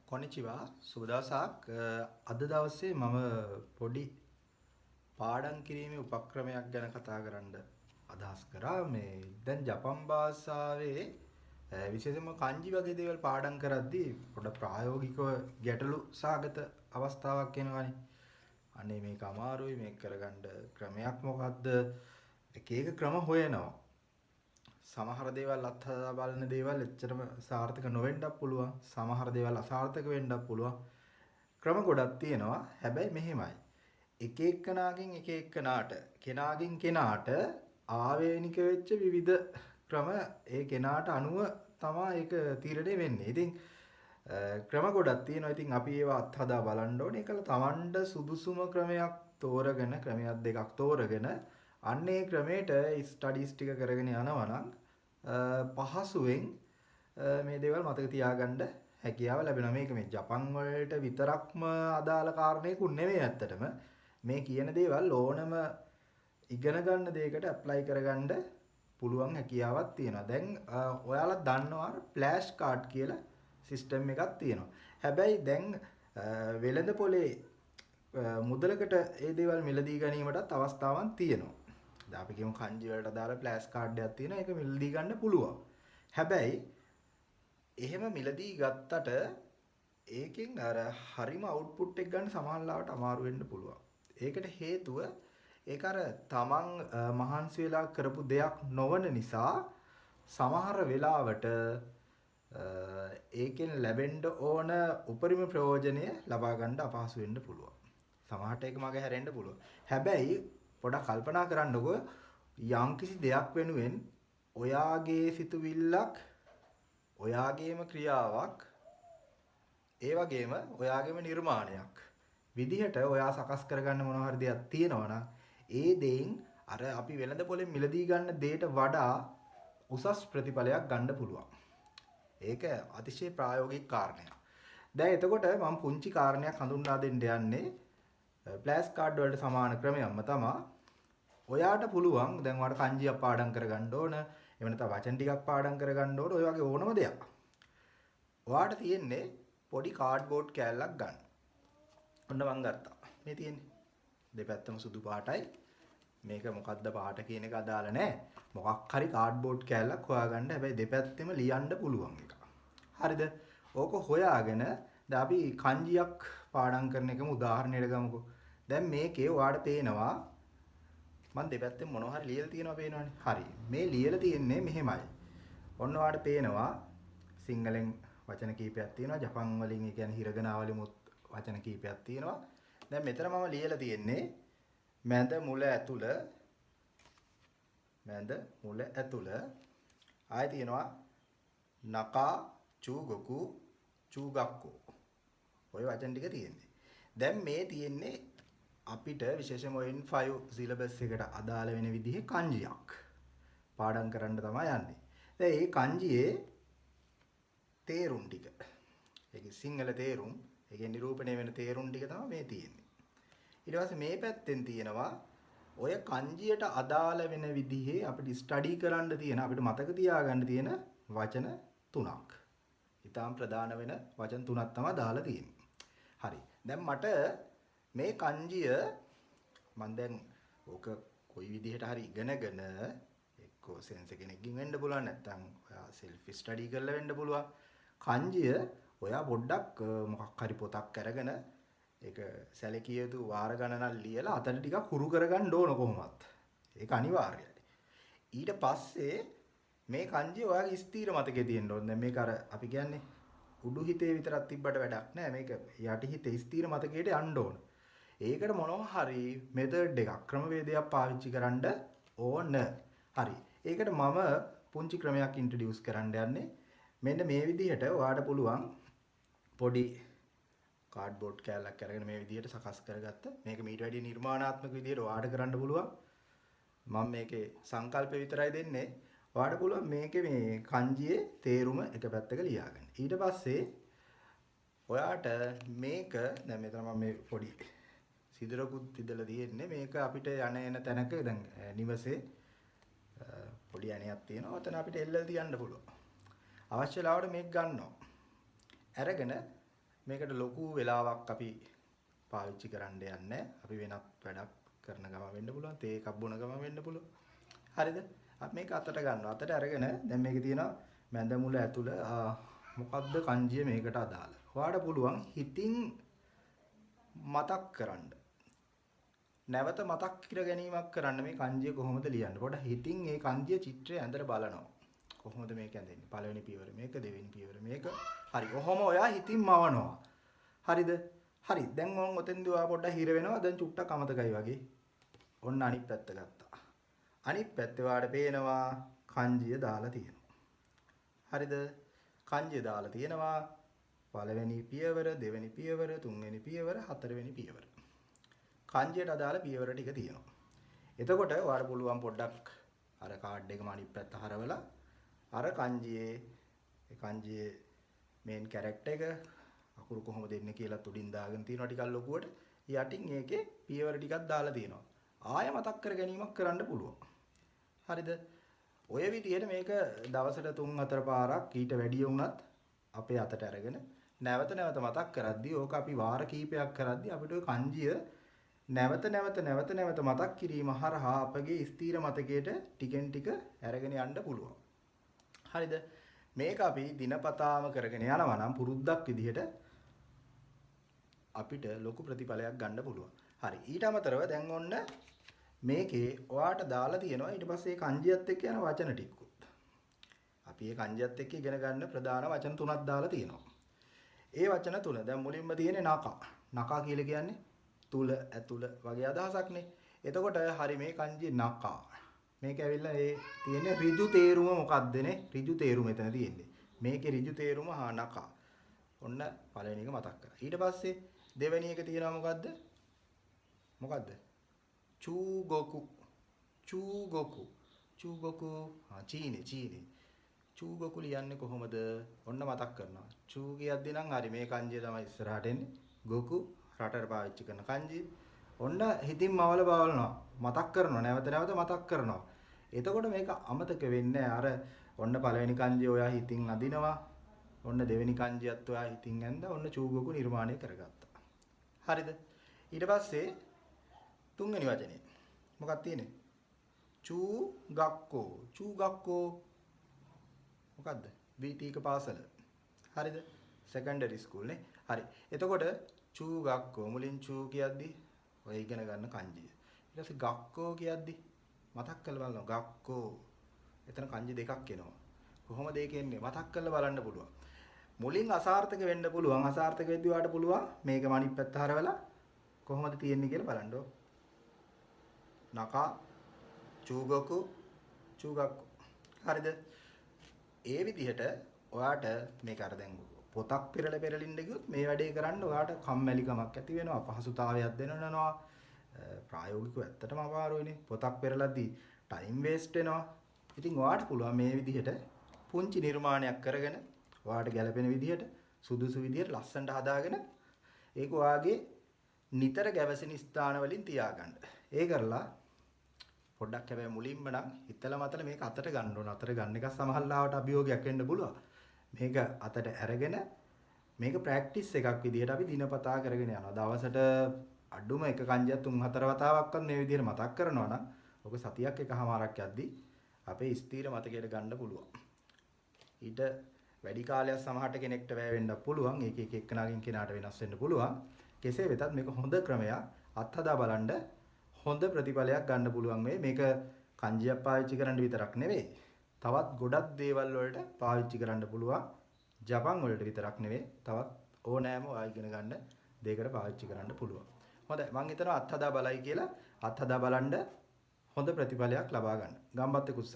කොනිචිවා සුබ දවසක් අද දවසේ මම පොඩි පාඩම් කිරීමේ උපක්‍රමයක් ගැන කතා කරන්න අදහස් කරා මේ දැන් ජපන් භාෂාවේ විශේෂයෙන්ම kanji වගේ දේවල් පාඩම් කරද්දී පොඩ ප්‍රායෝගිකව ගැටලු සහගත අවස්ථාවක් එනවනේ. අනේ මේක අමාරුයි මේක කරගන්න ක්‍රමයක් මොකද්ද? එක එක ක්‍රම හොයනවා. සමහර දේවල් අත්හදා බලන දේවල් එච්චරම සාර්ථක නොවෙන්නත් පුළුවන්. සමහර දේවල් අසාර්ථක වෙන්නත් පුළුවන්. ක්‍රම ගොඩක් තියෙනවා. හැබැයි මෙහෙමයි. එක එක්කනාගෙන් එක එක්කනාට කෙනාගෙන් කෙනාට ආවේනික වෙච්ච විවිධ ක්‍රම ඒ කෙනාට අනුව තමයි ඒක තීරණය වෙන්නේ. ඉතින් ක්‍රම ගොඩක් තියෙනවා. ඉතින් අපි ඒවා අත්හදා බලන්න ඕනේ. ඒකල Tamanට සුදුසුම ක්‍රමයක් තෝරගෙන ක්‍රමයක් දෙකක් තෝරගෙන අන්න ඒ ක්‍රමයට ස්ටඩීස් ටික කරගෙන යනවා නම් පහසුවෙන් මේ දේවල් මතක තියාගන්න හැකියාව ලැබෙනවා. මේක මේ ජපන් වලට විතරක්ම අදාළ කාරණේකුත් නෙවෙයි ඇත්තටම. මේ කියන දේවල් ඕනම ඉගෙන ගන්න දෙයකට ඇප්ලයි කරගන්න පුළුවන් හැකියාවක් තියෙනවා. දැන් ඔයාලා දන්නවා ෆ්ලෑෂ් කාඩ් කියලා සිස්ටම් එකක් තියෙනවා. හැබැයි දැන් වෙළඳ පොලේ මුදලකට ඒ දේවල් මිලදී ගැනීමටත් අවස්ථාවක් තියෙනවා. දැන් අපි කියමු kanji වලට අදාළ ෆ්ලෑෂ් කාඩ් එකක් තියෙනවා. ඒක මිලදී ගන්න පුළුවන්. හැබැයි එහෙම මිලදී ගත්තට ඒකෙන් අර හරිම අවුට්පුට් එක ගන්න සමහරවිට අමාරු වෙන්න පුළුවන්. ඒකට හේතුව ඒක අර තමන් මහන්සි වෙලා කරපු දෙයක් නොවන නිසා සමහර වෙලාවට ඒකෙන් ලැබෙන්න ඕන උපරිම ප්‍රයෝජනය ලබා ගන්න අපහසු වෙන්න පුළුවන්. සමහරට ඒක මගේ හැරෙන්න පුළුවන්. හැබැයි පොඩක් කල්පනා කරන්නකෝ යම්කිසි දෙයක් වෙනුවෙන් ඔයාගේ සිතුවිල්ලක් ඔයාගේම ක්‍රියාවක් ඒ වගේම ඔයාගේම නිර්මාණයක් විදිහට ඔයා සකස් කරගන්න මොනවා හරි දෙයක් තියෙනවා නම් ඒ දෙයින් අර අපි වෙළඳ පොලෙන් මිලදී ගන්න දෙයට වඩා උසස් ප්‍රතිඵලයක් ගන්න පුළුවන්. ඒක අතිශය ප්‍රායෝගික කාරණයක්. දැන් එතකොට මම පුංචි කාරණයක් හඳුන්වා දෙන්න යන්නේ ෆ්ලෑෂ් කාඩ් වලට සමාන ක්‍රමයක්ම තමයි. ඔයාට පුළුවන් දැන් ඔයාලට kanjiයක් පාඩම් කරගන්න ඕන, එහෙම නැත්නම් වචන ටිකක් පාඩම් කරගන්න ඕන, ඔය වගේ ඕනම දෙයක්. ඔයාට තියෙන්නේ පොඩි කාඩ්බෝඩ් කෑල්ලක් ගන්න. ඔන්න මං ගත්තා. මේ තියෙන්නේ. දෙපැත්තම සුදු පාටයි. මේක මොකද්ද පාට කියන එක අදාළ නැහැ. මොකක් හරි කාඩ්බෝඩ් කෑල්ලක් හොයාගන්න. හැබැයි දෙපැත්තෙම ලියන්න පුළුවන් එක. හරිද? ඕක හොයාගෙන දැන් අපි kanjiයක් පාඩම් කරන එකම උදාහරණයක් ගමුකෝ. දැන් මේකේ ඔයාට පේනවා මම දෙපැත්තෙන් මොනවා හරි ලියලා තියෙනවා පේනවනේ. හරි. මේ ලියලා තියෙන්නේ මෙහෙමයි. ඔන්න ඔයාට පේනවා සිංහලෙන් වචන කීපයක් තියෙනවා. ජපන් වලින් ඒ කියන්නේ හිරගනා වලිමුත් වචන කීපයක් තියෙනවා. දැන් මෙතන මම ලියලා තියෙන්නේ මැද මුල ඇතුළ ආයෙ තියෙනවා නකා චූගොකු චූගක්කෝ. ඔය වචන ටික තියෙන්නේ. දැන් මේ තියෙන්නේ අපිට විශේෂයෙන්ම N5 සිලබස් එකට අදාළ වෙන විදිහේ kanjiයක් පාඩම් කරන්න තමයි යන්නේ. දැන් මේ kanjiයේ තේරුම් ටික. ඒකේ සිංහල තේරුම්, ඒකේ නිරූපණය වෙන තේරුම් ටික තමයි මේ තියෙන්නේ. ඊට පස්සේ මේ පැත්තෙන් තියෙනවා ඔය kanjiයට අදාළ වෙන විදිහේ අපිට ස්ටඩි කරන්න තියෙන, අපිට මතක තියාගන්න තියෙන වචන තුනක්. ඊටාම් ප්‍රධාන වෙන වචන තුනක් තමයි දාලා තියෙන්නේ. හරි. දැන් මට මේ kanjiය මම දැන් ඕක කොයි විදිහට හරි ඉගෙනගෙන එක්කෝ සෙන්ස් කෙනෙක්ගෙන් වෙන්න පුළුවන්, නැත්නම් ඔයා self study කරලා වෙන්න පුළුවන්. kanjiය ඔයා පොඩ්ඩක් මොකක් හරි පොතක් අරගෙන ඒක සැලකිය යුතු වාර ගණනක් ලියලා අතට ටිකක් හුරු කරගන්න ඕන කොහොමවත්. ඒක අනිවාර්යයි. ඊට පස්සේ මේ kanjiය ඔයාගේ ස්ථීර මතකයේ තියෙන්න ඕනේ. දැන් මේක අර අපි කියන්නේ උඩු හිතේ විතරක් තිබ්බට වැඩක් නැහැ. මේක යටි හිතේ ස්ථීර මතකයට යන්න ඕන. ඒකට මොනවා හරි මෙතඩ් එකක් ක්‍රමවේදයක් පාවිච්චි කරන්න ඕන. හරි. ඒකට මම පුංචි ක්‍රමයක් ඉන්ට්‍රොඩියුස් කරන්න යන්නේ. මෙන්න මේ විදිහට ඔයාට පුළුවන් පොඩි කාඩ්බෝඩ් කෑල්ලක් අරගෙන මේ විදිහට සකස් කරගත්ත. මේක මීට වැඩිය නිර්මාණාත්මක විදිහට ඔයාට කරන්න පුළුවන්. මම මේකේ සංකල්පය විතරයි දෙන්නේ. ඔයාට පුළුවන් මේකේ මේ kanjiයේ තේරුම එක පැත්තක ලියාගන්න. ඊට පස්සේ ඔයාට මේක දැන් මෙතන මම මේ පොඩි සිදුරකුත් ඉදලා තියෙන්නේ. මේක අපිට යන එන තැනක දැන් නිවසේ පොඩි ඇණයක් තියෙනවා. ඔතන අපිට එල්ලලා තියන්න පුළුවන්. අවශ්‍ය ලාවට මේක ගන්නවා. අරගෙන මේකට ලොකු වෙලාවක් අපි පාවිච්චි කරන්න යන්නේ. අපි වෙනත් වැඩක් කරන ගම වෙන්න පුළුවන්. තේ එකක් බොන ගම වෙන්න පුළුවන්. හරිද? අපි මේක අතට ගන්නවා. අතට අරගෙන දැන් මේකේ තියෙනවා මැද මුල ඇතුළ මොකද්ද කංජිය මේකට අදාළ. ඔයාලට පුළුවන් හිතින් මතක් කරන්න. නැවත මතක් කර ගැනීමක් කරන්න මේ කංජිය කොහොමද ලියන්නේ. පොඩ හිතින් මේ කංජිය චිත්‍රය ඇඳලා බලනවා. කොහොමද මේක ඇඳෙන්නේ? පළවෙනි පියවර මේක, දෙවෙනි පියවර මේක. හරි. කොහොම ඔයා හිතින් මවනවා. හරිද? හරි. දැන් මම ඔතෙන්දී ඔයා පොඩ්ඩක් හිර වෙනවා. දැන් චුට්ටක් අමතකයි වගේ. ඔන්න අනිත් පැත්ත ගත්තා. අනිත් පැත්තේ ඔයාලට පේනවා කංජිය දාලා තියෙනවා. හරිද? කංජිය දාලා තියෙනවා. පළවෙනි පියවර, දෙවෙනි පියවර, තුන්වෙනි පියවර, හතරවෙනි පියවර. කංජියට අදාළ පියවර ටික තියෙනවා. එතකොට ඔයාලට පුළුවන් පොඩ්ඩක් අර කාඩ් එකම අනිත් පැත්ත හරවලා අර කංජියේ මේන් කැරක්ටර් එක අකුරු කොහොමද දෙන්නේ කියලා උඩින් දාගෙන තියෙනවා ටිකක් ලොකුවට. යටින් ඒකේ පියවර ටිකක් දාලා තියෙනවා. ආය මතක් කර ගැනීමක් කරන්න පුළුවන්. හරිද? ඔය විදිහට මේක දවසට 3-4 පාරක් ඊට වැඩි වුණත් අපේ අතට අරගෙන නැවත නැවත මතක් කරද්දී ඕක අපි වාර කීපයක් කරද්දී අපිට ඔය කංජිය නැවත නැවත මතක් කිරීම හරහා අපගේ ස්ථීර මතකයට ටිකෙන් ටික අරගෙන යන්න පුළුවන්. හරිද? මේක අපි දිනපතාම කරගෙන යනවා නම් පුරුද්දක් විදිහට අපිට ලොකු ප්‍රතිඵලයක් ගන්න පුළුවන්. හරි. ඊට අමතරව දැන් ඔන්න මේකේ ඔයාට දාලා තියෙනවා ඊට පස්සේ කංජියත් එක්ක යන වචන ටිකකුත්. අපි මේ කංජියත් එක්ක ඉගෙන ගන්න ප්‍රධාන වචන තුනක් දාලා තියෙනවා. ඒ වචන තුන දැන් මුලින්ම තියෙන්නේ නකා. නකා කියලා කියන්නේ තුල ඇතුළ වගේ අදහසක්නේ. එතකොට හරි මේ කංජි නකා. මේක ඇවිල්ලා ඒ තියෙන්නේ ඍජු තේරුම මොකක්දනේ? ඍජු තේරුම මෙතන තියෙන්නේ. මේකේ ඍජු තේරුම නකා. ඔන්න පළවෙනි එක මතක් කරා. ඊට පස්සේ දෙවෙනි එක තියෙනවා මොකද්ද? මොකද්ද? චූගොකු. චීනේ. චූගොකු ලියන්නේ කොහොමද? ඔන්න මතක් කරනවා. චූ කියද්දී නම් හරි මේ කංජිය තමයි ඉස්සරහට එන්නේ. ගොකු රටට පාවිච්චි කරන කංජිය. ඔන්න හිතින් මවල බලනවා. මතක් කරනවා. නැවත මතක් කරනවා. එතකොට මේක අමතක වෙන්නේ අර ඔන්න පළවෙනි කංජිය ඔයා හිතින් අදිනවා. ඔන්න දෙවෙනි කංජියත් ඔයා හිතින් ඇඳලා ඔන්න චූගොකු නිර්මාණය කරගත්තා. හරිද? ඊට පස්සේ තුන්වෙනි වචනේ මොකක්ද තියෙන්නේ? චූගක්කෝ මොකද්ද? වීතික පාසල. හරිද? සෙකන්ඩරි ස්කූල් නේ. හරි. එතකොට චූගක්කෝ මුලින් චූ කියද්දි ඔය ඉගෙන ගන්න කංජිය. ඊට පස්සේ ගක්කෝ කියද්දි මතක් කරලා බලනවා. ගක්කෝ. එතන කංජි දෙකක් එනවා. කොහොමද ඒක එන්නේ? මතක් කරලා බලන්න පුළුවන්. මුලින් අසාර්ථක වෙන්න පුළුවන්. අසාර්ථක වෙද්දී ඔයාලට පුළුවන් මේක අනිත් පැත්ත හරවලා කොහොමද තියෙන්නේ කියලා බලන්න. නකා චූගොකු චූගක්කු. හරිද? ඒ විදිහට ඔයාට මේක අර දැන් පොතක් පෙරලින්න ගියොත් මේ වැඩේ කරන්න ඔයාට කම්මැලිකමක් ඇති වෙනවා, අපහසුතාවයක් දැනෙනවා. ප්‍රායෝගිකව ඇත්තටම අමාරුයිනේ. පොතක් පෙරලද්දී ටයිම් වේස්ට් වෙනවා. ඉතින් ඔයාට පුළුවන් මේ විදිහට පුංචි නිර්මාණයක් කරගෙන ඔයාට ගැළපෙන විදිහට සුදුසු විදිහට ලස්සනට හදාගෙන ඒක ඔයාගේ නිතර ගැවසෙන ස්ථාන වලින් තියාගන්න. ඒ කරලා පොඩ්ඩක් හැබැයි මුලින්ම නම් හිතලා මතලා මේක අතට ගන්න ඕන. අතට ගන්න එක සමහරවිට අභියෝගයක් වෙන්න පුළුවන්. මේක අතට අරගෙන මේක ප්‍රැක්ටිස් එකක් විදිහට අපි දිනපතා කරගෙන යනවා. දවසට අඩුම එක කංජියක් 3-4 වතාවක්වත් මේ විදිහට මතක් කරනවා නම් ඔක සතියක් එකමාරක් යද්දී අපේ ස්ථීර මතකයට ගන්න පුළුවන්. ඊට වැඩි කාලයක් සමහරට කෙනෙක්ට වැය වෙන්න පුළුවන්. ඒක එක එක්කෙනාගෙන් කෙනාට වෙනස් වෙන්න පුළුවන්. කෙසේ වෙතත් මේක හොඳ ක්‍රමයක්. අත්හදා බලන්න හොඳ ප්‍රතිඵලයක් ගන්න පුළුවන් වෙයි. මේක කංජියක් පාවිච්චි කරන්න විතරක් නෙවෙයි. තවත් ගොඩක් දේවල් වලට පාවිච්චි කරන්න පුළුවන්. ජපන් වලට විතරක් නෙවෙයි. තවත් ඕනෑම ඔයා ඉගෙන ගන්න දෙයකට පාවිච්චි කරන්න පුළුවන්. හොඳයි. මම හිතනවා අත්හදා බලයි කියලා. අත්හදා බලන්න හොඳ ප්‍රතිඵලයක් ලබා ගන්න. ගම්බත් කුස්ස